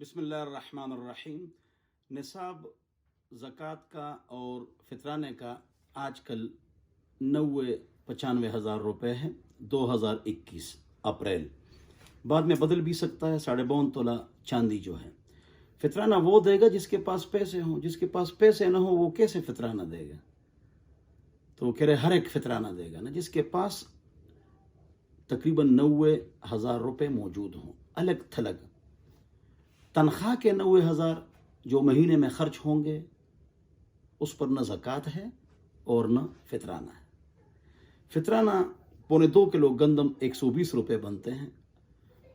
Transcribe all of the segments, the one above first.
बिस्मिल्लाहिर्रहमानिर्रहीम। निसाब ज़कात का और फितराने का आजकल 90-95 हज़ार रुपये है। 2021 अप्रैल, बाद में बदल भी सकता है। 52.5 तोला चांदी जो है, फितराना वो देगा जिसके पास पैसे हों। जिसके पास पैसे ना हो वो कैसे फितराना देगा? तो वो कह रहे हर एक फितराना देगा ना जिसके पास तकरीबन 90,000 रुपये मौजूद हों, अलग थलग। तनख्वाह के 90,000 जो महीने में खर्च होंगे उस पर न ज़कात है और न फितराना है। फितराना 2.25 किलो गंदम 120 रुपये बनते हैं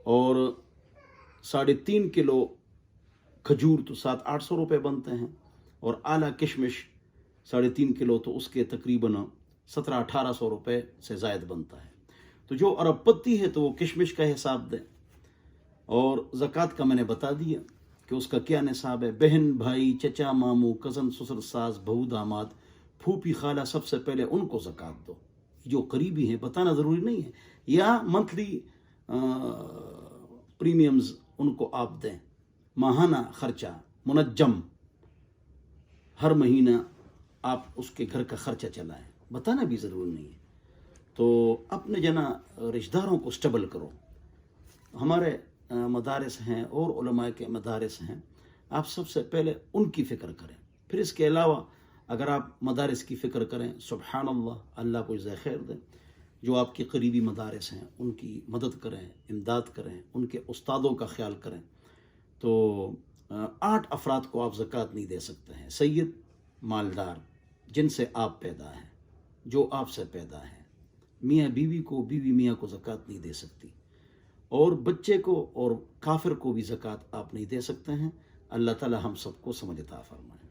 और 3.5 किलो खजूर तो 700-800 रुपये बनते हैं और आला किशमिश 3.5 किलो तो उसके तकरीबन 1700-1800 रुपये से ज़ायद बनता है। तो जो अरबपति है तो वो किशमिश का हिसाब दें। और ज़कात का मैंने बता दिया कि उसका क्या निसाब है। बहन, भाई, चचा, मामू, कज़न, ससुर, सास, बहू, दामाद, फूफी, खाला, सबसे पहले उनको ज़कात दो। जो करीबी हैं, बताना ज़रूरी नहीं है, या मंथली प्रीमियम्स उनको आप दें। माहाना खर्चा मुनज्जम, हर महीना आप उसके घर का खर्चा चलाएं, बताना भी ज़रूरी नहीं है। तो अपने जना रिश्तेदारों को स्टेबल करो। हमारे मदारिस हैं और उलमा के मदारिस हैं, आप सबसे पहले उनकी फ़िक्र करें। फिर इसके अलावा अगर आप मदारिस की फ़िक्र करें, सुबहान अल्लाह, अल्लाह को जज़ा खैर दें। जो आपके करीबी मदारिस हैं उनकी मदद करें, इमदाद करें, उनके उस्तादों का ख्याल करें। तो 8 अफराद को आप ज़कात नहीं दे सकते हैं। सैयद, मालदार, जिनसे आप पैदा हैं, जो आपसे पैदा है। मियाँ बीवी को, बीवी मियाँ को ज़कात नहीं दे सकती। और बच्चे को और काफिर को भी ज़कात आप नहीं दे सकते हैं। अल्लाह ताला हम सबको समझ अता फरमाए।